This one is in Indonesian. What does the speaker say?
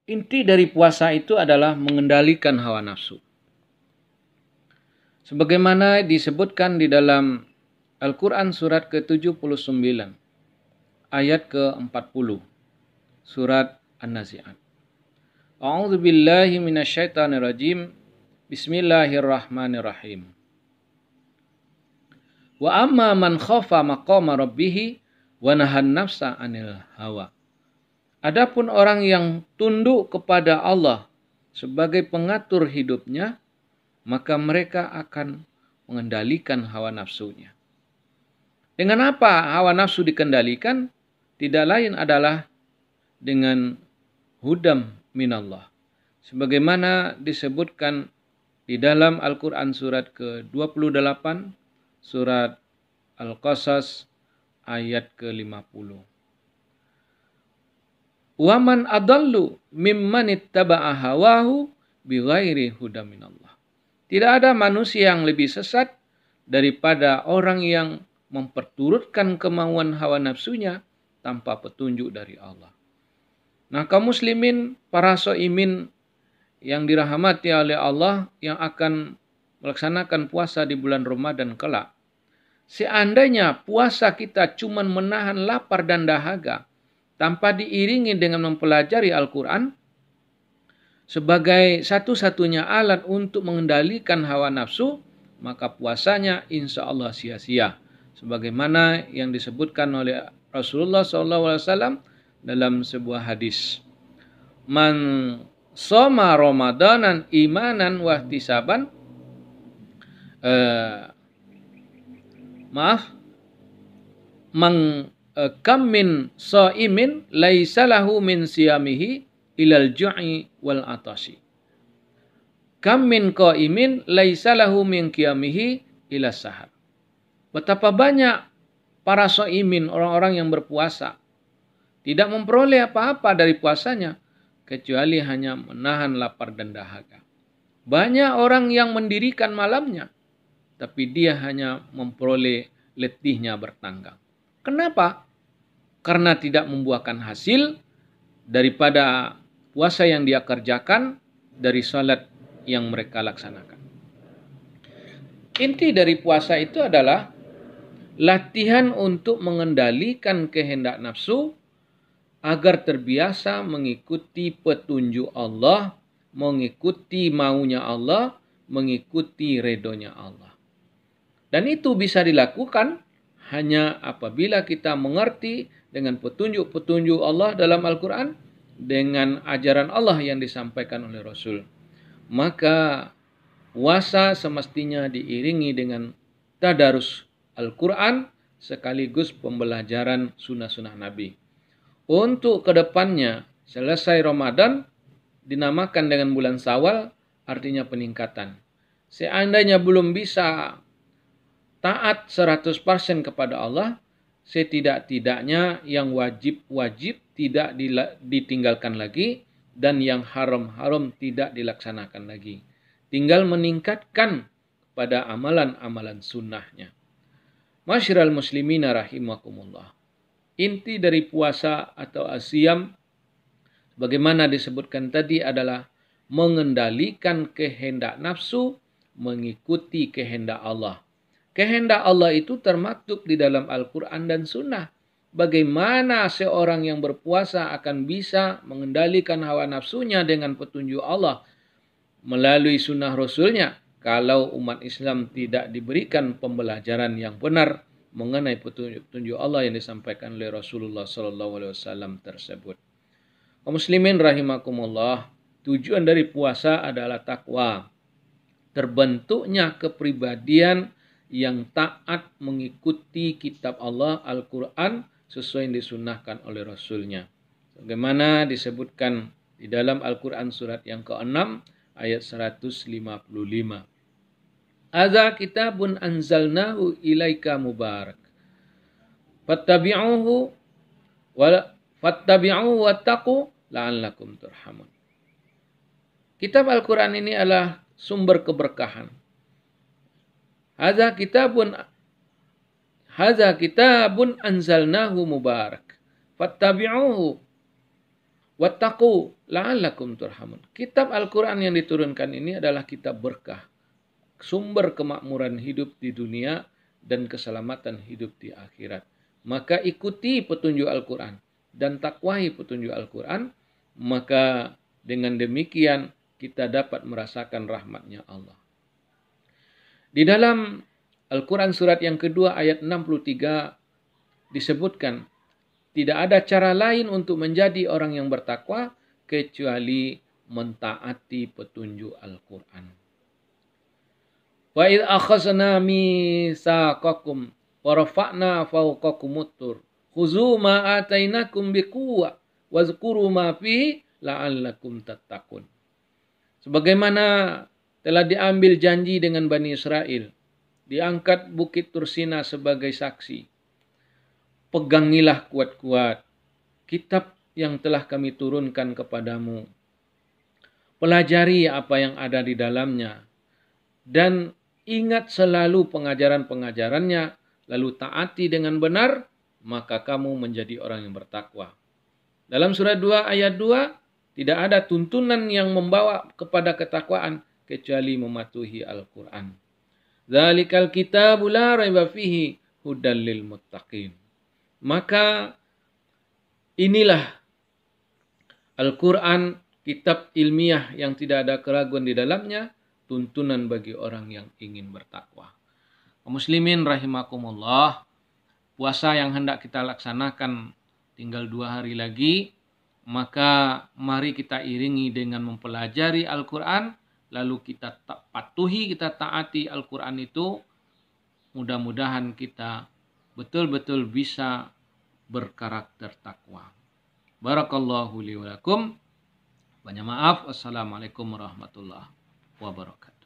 Inti dari puasa itu adalah mengendalikan hawa nafsu. Sebagaimana disebutkan di dalam Al-Quran surat ke-79, ayat ke-40, surat An-Nazi'at. A'udzu billahi minasyaitonir rajim. Bismillahirrahmanirrahim. Wa amma man khafa maqama rabbih wa nahan nafsa 'anil hawa. Adapun orang yang tunduk kepada Allah sebagai pengatur hidupnya, maka mereka akan mengendalikan hawa nafsunya. Dengan apa hawa nafsu dikendalikan? Tidak lain adalah dengan hudam minallah. Sebagaimana disebutkan di dalam Al-Quran surat ke-28, surat Al-Qasas ayat ke-50. Waman adallu mimman ittaba'a hawahu bighairi hudam minallah. Tidak ada manusia yang lebih sesat daripada orang yang memperturutkan kemauan hawa nafsunya tanpa petunjuk dari Allah. Nah, kaum muslimin, para shaimin yang dirahmati oleh Allah yang akan melaksanakan puasa di bulan Ramadan kelak. Seandainya puasa kita cuma menahan lapar dan dahaga tanpa diiringi dengan mempelajari Al-Quran sebagai satu-satunya alat untuk mengendalikan hawa nafsu, maka puasanya insya Allah sia-sia. Sebagaimana yang disebutkan oleh Rasulullah SAW dalam sebuah hadis. Man soma Ramadanan imanan wahtisaban. Kam min shaimin laisa lahu min siyamihi ilal ju'i wal atasi. Kam min qaimin laisa lahu min qiyamihi ilas sahar. Betapa banyak para shaimin, orang-orang yang berpuasa, tidak memperoleh apa-apa dari puasanya kecuali hanya menahan lapar dan dahaga. Banyak orang yang mendirikan malamnya, tapi dia hanya memperoleh letihnya bertanggang. Kenapa? Karena tidak membuahkan hasil daripada puasa yang dia kerjakan, dari salat yang mereka laksanakan. Inti dari puasa itu adalah latihan untuk mengendalikan kehendak nafsu agar terbiasa mengikuti petunjuk Allah, mengikuti maunya Allah, mengikuti ridhonya Allah. Dan itu bisa dilakukan hanya apabila kita mengerti dengan petunjuk-petunjuk Allah dalam Al-Quran, dengan ajaran Allah yang disampaikan oleh Rasul. Maka puasa semestinya diiringi dengan tadarus Al-Quran sekaligus pembelajaran sunnah-sunnah Nabi. Untuk kedepannya, selesai Ramadan dinamakan dengan bulan Syawal, artinya peningkatan. Seandainya belum bisa taat 100% kepada Allah, setidak-tidaknya yang wajib-wajib tidak ditinggalkan lagi dan yang haram-haram tidak dilaksanakan lagi. Tinggal meningkatkan pada amalan-amalan sunnahnya. Masyiral muslimina rahimakumullah. Inti dari puasa atau asyam, bagaimana disebutkan tadi, adalah mengendalikan kehendak nafsu, mengikuti kehendak Allah. Kehendak Allah itu termaktub di dalam Al-Quran dan Sunnah. Bagaimana seorang yang berpuasa akan bisa mengendalikan hawa nafsunya dengan petunjuk Allah melalui sunnah Rasulnya, kalau umat Islam tidak diberikan pembelajaran yang benar mengenai petunjuk Allah yang disampaikan oleh Rasulullah SAW tersebut. Kaum muslimin rahimakumullah, tujuan dari puasa adalah takwa. Terbentuknya kepribadian yang taat mengikuti kitab Allah Al-Quran sesuai yang disunnahkan oleh Rasulnya. Bagaimana disebutkan di dalam Al-Quran surat yang ke-6 ayat 155. Hadza kitabun anzalnahu ilaika mubarak. Fattabi'uhu wattaqu la'allakum turhamun. Kitab Al-Quran ini adalah sumber keberkahan. Hadza kitabun anzalnahu mubarak. Fattabi'uhu Wattaqu la'allakum turhamun. Kitab Al-Quran yang diturunkan ini adalah kitab berkah, sumber kemakmuran hidup di dunia dan keselamatan hidup di akhirat. Maka ikuti petunjuk Al-Quran dan takwahi petunjuk Al-Quran, maka dengan demikian kita dapat merasakan rahmatnya Allah. Di dalam Al-Quran surat yang kedua ayat 63 disebutkan, tidak ada cara lain untuk menjadi orang yang bertakwa kecuali mentaati petunjuk Al-Quran. Wa idh akhazna mitsaqakum wa rafa'na fawqakumut tur khuzu ma atainakum biquwwah wazkuru ma fihi la'allakum tattaqun. Sebagaimana telah diambil janji dengan Bani Israel, diangkat Bukit Tursina sebagai saksi. Pegangilah kuat-kuat kitab yang telah kami turunkan kepadamu. Pelajari apa yang ada di dalamnya. Dan ingat selalu pengajaran-pengajarannya, lalu taati dengan benar, maka kamu menjadi orang yang bertakwa. Dalam surat 2 ayat 2, tidak ada tuntunan yang membawa kepada ketakwaan kecuali mematuhi Al-Quran. Dzalikal kitabu la raiba fihi hudal lil muttaqin. Maka inilah Al-Quran, kitab ilmiah yang tidak ada keraguan di dalamnya, tuntunan bagi orang yang ingin bertakwa. Muslimin rahimakumullah, puasa yang hendak kita laksanakan tinggal 2 hari lagi, maka mari kita iringi dengan mempelajari Al-Quran, lalu kita patuhi, kita taati Al-Quran itu. Mudah-mudahan kita betul-betul bisa berkarakter takwa. Barakallahu li wa lakum. Banyak maaf. Wassalamualaikum warahmatullahi wabarakatuh.